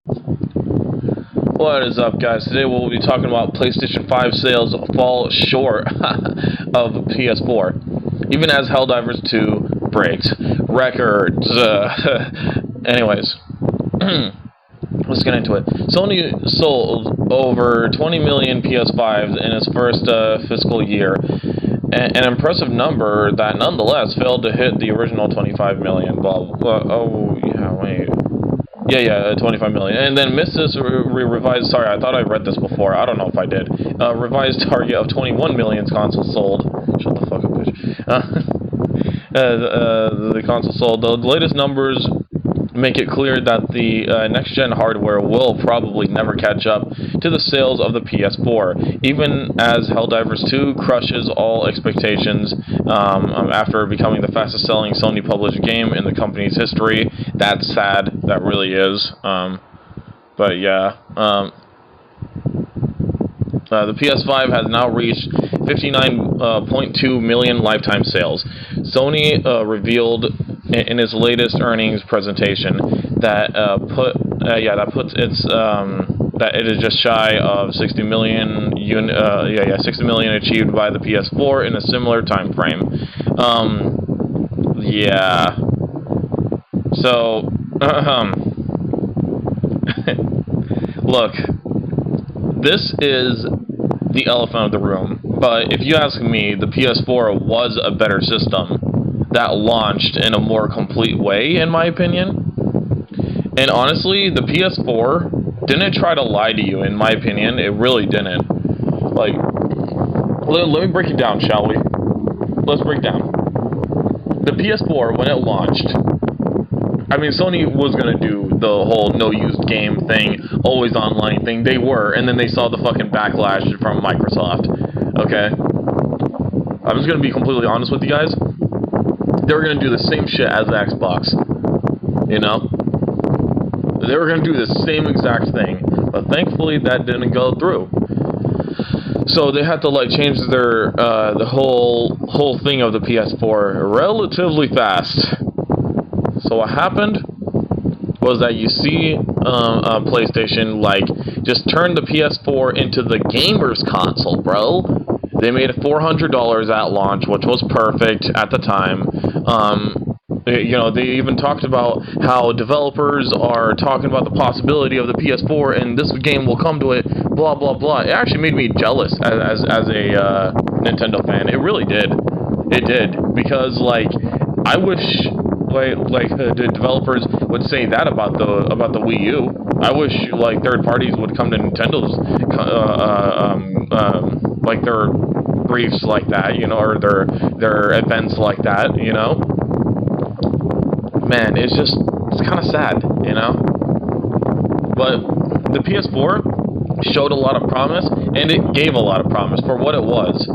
What is up, guys? Today we'll be talking about PlayStation 5 sales fall short of PS4, even as Helldivers 2 breaks records. Anyways, let's get into it. Sony sold over 20 million PS5s in its first fiscal year, an impressive number that nonetheless failed to hit the original 25 million. Yeah, 25 million. And then missed this revised, sorry, I thought I read this before. I don't know if I did. Revised target of 21 million consoles sold. Shut the fuck up, bitch. The console sold. The latest numbers make it clear that the next-gen hardware will probably never catch up to the sales of the PS4, even as Helldivers 2 crushes all expectations after becoming the fastest-selling Sony-published game in the company's history. That's sad. That really is. But yeah. The PS5 has now reached 59.2 million lifetime sales. Sony revealed in its latest earnings presentation that that it is just shy of 60 million 60 million achieved by the PS4 in a similar time frame. So look, this is the elephant of the room, but if you ask me, the PS4 was a better system that launched in a more complete way, in my opinion. And honestly, the PS4 didn't try to lie to you, in my opinion. It really didn't. Like, let me break it down, shall we? Let's break down. The PS4, when it launched, I mean, Sony was going to do the whole no-used game thing, always online thing. They were, and then they saw the fucking backlash from Microsoft. Okay? I'm just going to be completely honest with you guys. They were going to do the same shit as the Xbox. You know? They were going to do the same exact thing. But thankfully, that didn't go through. So they had to, like, change their, the whole thing of the PS4 relatively fast. So what happened was that you see PlayStation, like, just turn the PS4 into the gamer's console, bro. They made $400 at launch, which was perfect at the time. You know, they even talked about how developers are talking about the possibility of the PS4 and this game will come to it, blah, blah, blah. It actually made me jealous as a Nintendo fan. It really did. It did. Because, like, I wish... Like the developers would say that about the Wii U. I wish like third parties would come to Nintendo's like their briefs like that, you know, or their events like that, you know. Man, it's kind of sad, you know. But the PS4 showed a lot of promise, and it gave a lot of promise for what it was.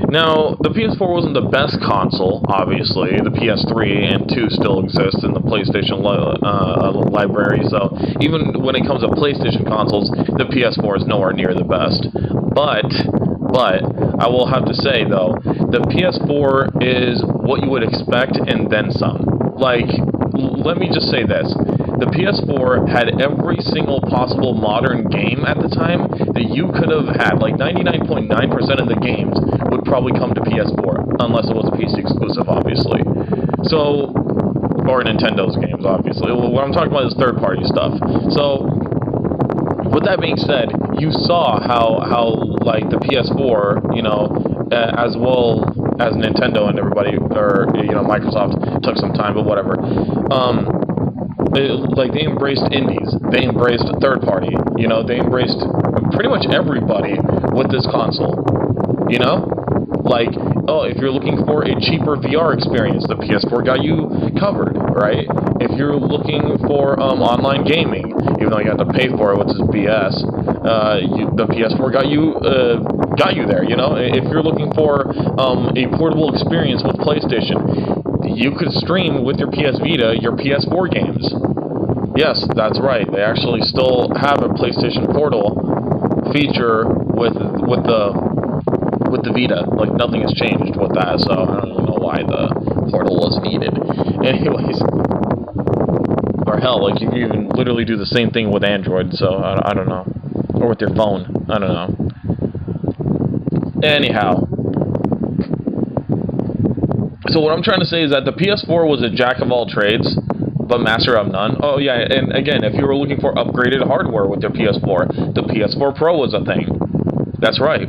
Now, the PS4 wasn't the best console, obviously. The PS3 and 2 still exist in the PlayStation library, so even when it comes to PlayStation consoles, the PS4 is nowhere near the best. But, I will have to say, though, the PS4 is what you would expect and then some. Like, let me just say this. The PS4 had every single possible modern game at the time that you could have had. Like 99.9% of the games would probably come to PS4, unless it was a PC exclusive, obviously. So, or Nintendo's games, obviously. What I'm talking about is third-party stuff. So, with that being said, you saw how like the PS4, you know, as well as Nintendo and everybody, or you know, Microsoft took some time, but whatever. Like they embraced indies, they embraced third party, you know, they embraced pretty much everybody with this console, you know, like, oh, if you're looking for a cheaper VR experience, the PS4 got you covered, right? If you're looking for online gaming, even though you have to pay for it, which is BS, the PS4 got you there, you know. If you're looking for a portable experience with PlayStation, you could stream with your PS Vita your PS4 games. Yes, that's right. They actually still have a PlayStation Portal feature with the Vita. Like nothing has changed with that, so I don't even know why the Portal was needed. Anyways, Or hell, like, you can even literally do the same thing with Android, so I don't know. Or with your phone, I don't know. Anyhow. So what I'm trying to say is that the PS4 was a jack of all trades, but master of none. Oh yeah, and again, if you were looking for upgraded hardware with your PS4, the PS4 Pro was a thing. That's right.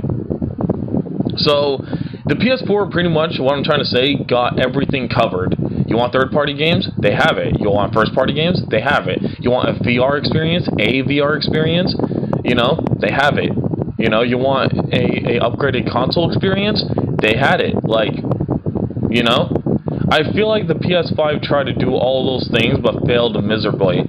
So, the PS4 pretty much, what I'm trying to say, got everything covered. You want third-party games? They have it. You want first-party games? They have it. You want a VR experience? You know, they have it. You know, you want a upgraded console experience? They had it. Like, you know? I feel like the PS5 tried to do all those things, but failed miserably.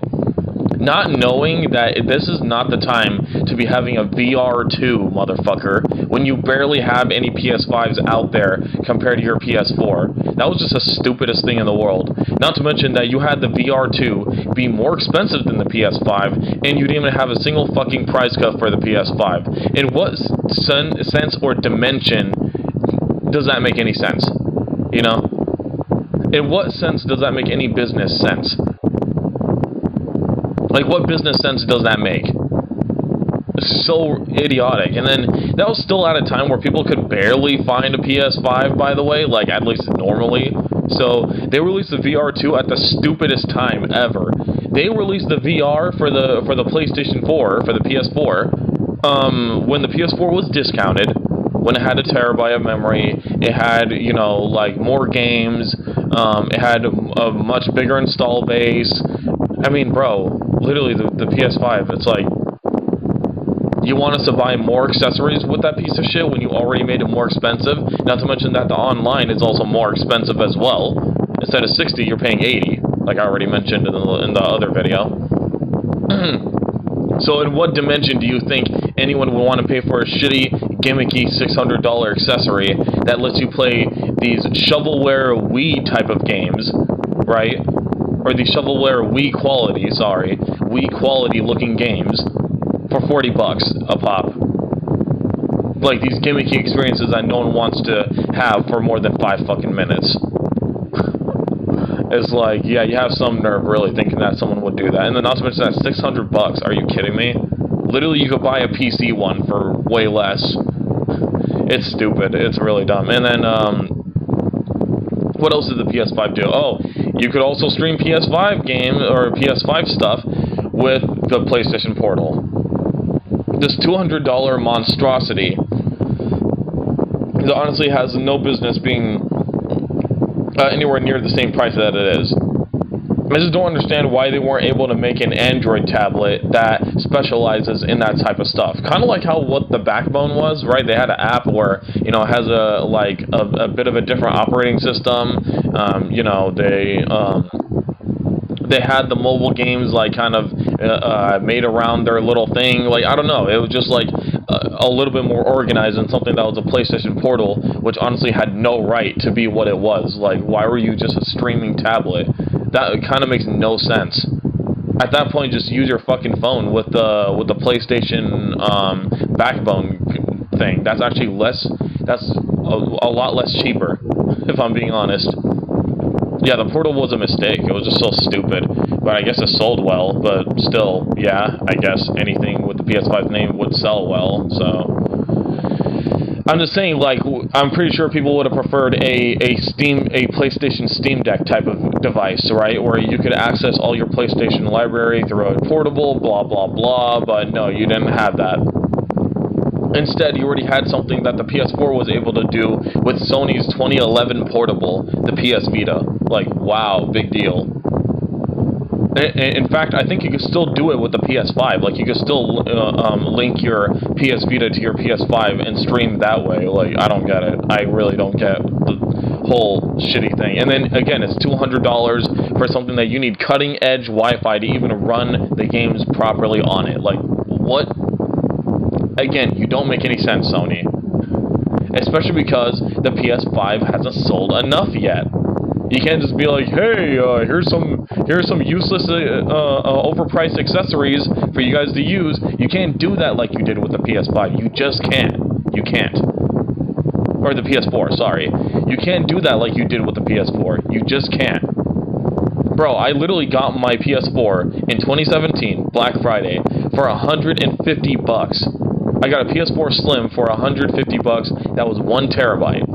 Not knowing that this is not the time to be having a VR2, motherfucker, when you barely have any PS5s out there compared to your PS4. That was just the stupidest thing in the world. Not to mention that you had the VR2 be more expensive than the PS5, and you didn't even have a single fucking price cut for the PS5. In what sense or dimension does that make any sense? You know? In what sense does that make any business sense? Like, what business sense does that make? It's so idiotic. And then, that was still at a time where people could barely find a PS5, by the way, like, at least normally. So, they released the VR2 at the stupidest time ever. They released the VR for the PlayStation 4, for the PS4, when the PS4 was discounted, when it had a terabyte of memory, it had, you know, like, more games, it had a much bigger install base. I mean, bro, literally the PS5, it's like, you want us to buy more accessories with that piece of shit when you already made it more expensive? Not to mention that the online is also more expensive as well. Instead of 60, you're paying 80, like I already mentioned in the other video. So in what dimension do you think anyone would want to pay for a shitty, gimmicky $600 accessory that lets you play these shovelware Wii type of games, right? Or the shovelware Wii quality looking games for $40 a pop. Like these gimmicky experiences that no one wants to have for more than 5 fucking minutes. It's like, yeah, you have some nerve really thinking that someone would do that. And then not to mention that $600, are you kidding me? Literally, you could buy a PC one for way less. It's stupid. It's really dumb. And then, what else did the PS5 do? Oh, you could also stream PS5 game or PS5 stuff with the PlayStation Portal. This $200 monstrosity that honestly has no business being anywhere near the same price that it is. I just don't understand why they weren't able to make an Android tablet that specializes in that type of stuff. Kind of like how what the Backbone was, right? They had an app where, you know, it has a bit of a different operating system. You know, they had the mobile games like kind of made around their little thing. Like, I don't know, it was just like a little bit more organized than something that was a PlayStation Portal, which honestly had no right to be what it was. Like, why were you just a streaming tablet? That kind of makes no sense. At that point, just use your fucking phone with the PlayStation Backbone thing. That's actually that's a lot less cheaper, if I'm being honest. Yeah, the Portal was a mistake. It was just so stupid. But I guess it sold well. But still, yeah, I guess anything with the PS5's name would sell well. So I'm just saying, like, I'm pretty sure people would have preferred a PlayStation Steam Deck type of device, right? Where you could access all your PlayStation library through a portable, blah, blah, blah. But no, you didn't have that. Instead, you already had something that the PS4 was able to do with Sony's 2011 portable, the PS Vita. Like, wow, big deal. In fact, I think you could still do it with the PS5. Like, you could still link your PS Vita to your PS5 and stream that way. Like, I don't get it. I really don't get the whole shitty thing. And then, again, it's $200 for something that you need cutting-edge Wi-Fi to even run the games properly on it. Like, what? Again, you don't make any sense, Sony. Especially because the PS5 hasn't sold enough yet. You can't just be like, hey, here's some useless, overpriced accessories for you guys to use. You can't do that like you did with the PS5. You just can't. You can't. Or the PS4, sorry. You can't do that like you did with the PS4. You just can't. Bro, I literally got my PS4 in 2017, Black Friday, for $150. I got a PS4 Slim for $150. That was 1 terabyte.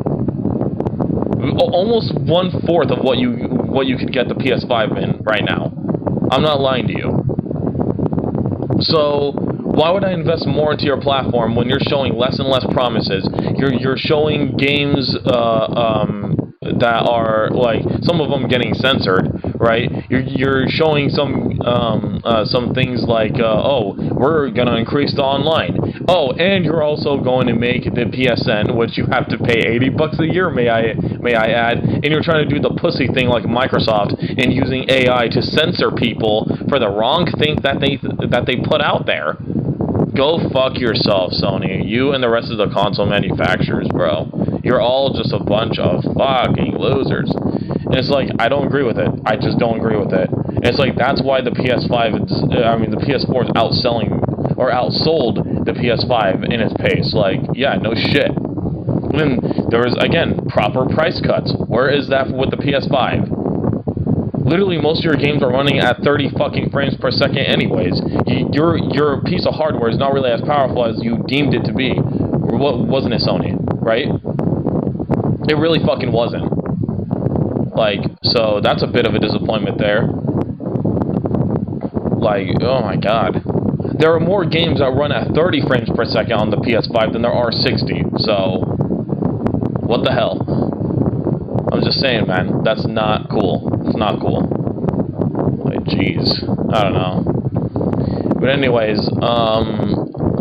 Almost 1/4 of what you could get the PS5 in right now. I'm not lying to you. So why would I invest more into your platform when you're showing less and less promises? You're showing games that are, like, some of them getting censored, right? You're showing some things like oh, we're gonna increase the online. Oh, and you're also going to make the PSN, which you have to pay $80 a year, may I add, and you're trying to do the pussy thing like Microsoft and using AI to censor people for the wrong thing that they put out there. Go fuck yourself, Sony. You and the rest of the console manufacturers, bro. You're all just a bunch of fucking losers. And it's like, I don't agree with it. I just don't agree with it. And it's like, that's why the PS4 is outselling, or outsold the PS5 in its pace. Like, yeah, no shit. And there was, again, proper price cuts. Where is that with the PS5? Literally, most of your games are running at 30 fucking frames per second anyways. Your piece of hardware is not really as powerful as you deemed it to be. Wasn't it, Sony? Right? It really fucking wasn't. Like, so that's a bit of a disappointment there. Like, oh my god. There are more games that run at 30 frames per second on the PS5 than there are 60. So, what the hell? I'm just saying, man. That's not cool. It's not cool. Like, jeez. I don't know. But anyways,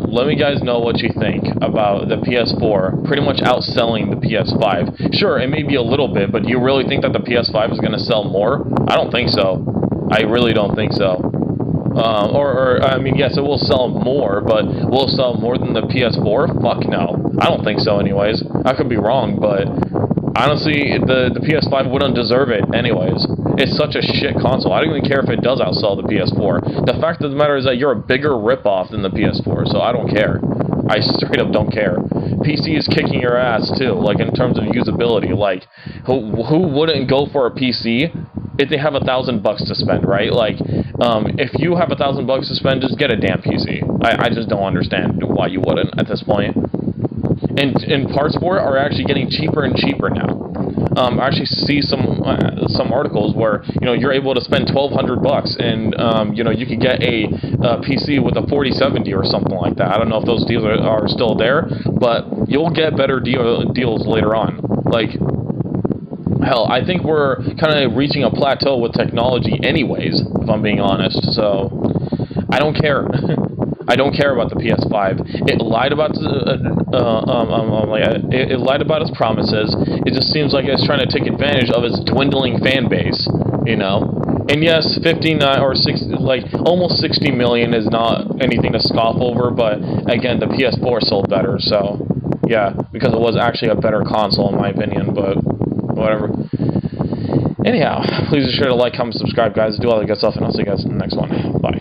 let me guys know what you think about the PS4 pretty much outselling the PS5. Sure, it may be a little bit, but do you really think that the PS5 is going to sell more? I don't think so. I really don't think so. I mean, yes, it will sell more, but will it sell more than the PS4? Fuck no. I don't think so anyways. I could be wrong, but honestly, the PS5 wouldn't deserve it anyways. It's such a shit console. I don't even care if it does outsell the PS4. The fact of the matter is that you're a bigger ripoff than the PS4, so I don't care. I straight up don't care. PC is kicking your ass too, like in terms of usability. Like, who wouldn't go for a PC if they have $1,000 to spend, right? Like, if you have $1,000 to spend, just get a damn PC. I just don't understand why you wouldn't at this point. And parts for it are actually getting cheaper and cheaper now. I actually see some articles where, you know, you're able to spend $1,200 and you know, you could get a PC with a 4070 or something like that. I don't know if those deals are still there, but you'll get better deals later on. Like, hell, I think we're kind of reaching a plateau with technology anyways, if I'm being honest. So I don't care. I don't care about the PS5. It lied about it lied about its promises. It just seems like it's trying to take advantage of its dwindling fan base, you know. And yes, 59 or 60, like almost 60 million is not anything to scoff over. But again, the PS4 sold better, so yeah, because it was actually a better console in my opinion. But whatever. Anyhow, please be sure to like, comment, subscribe, guys. Do all that good stuff, and I'll see you guys in the next one. Bye.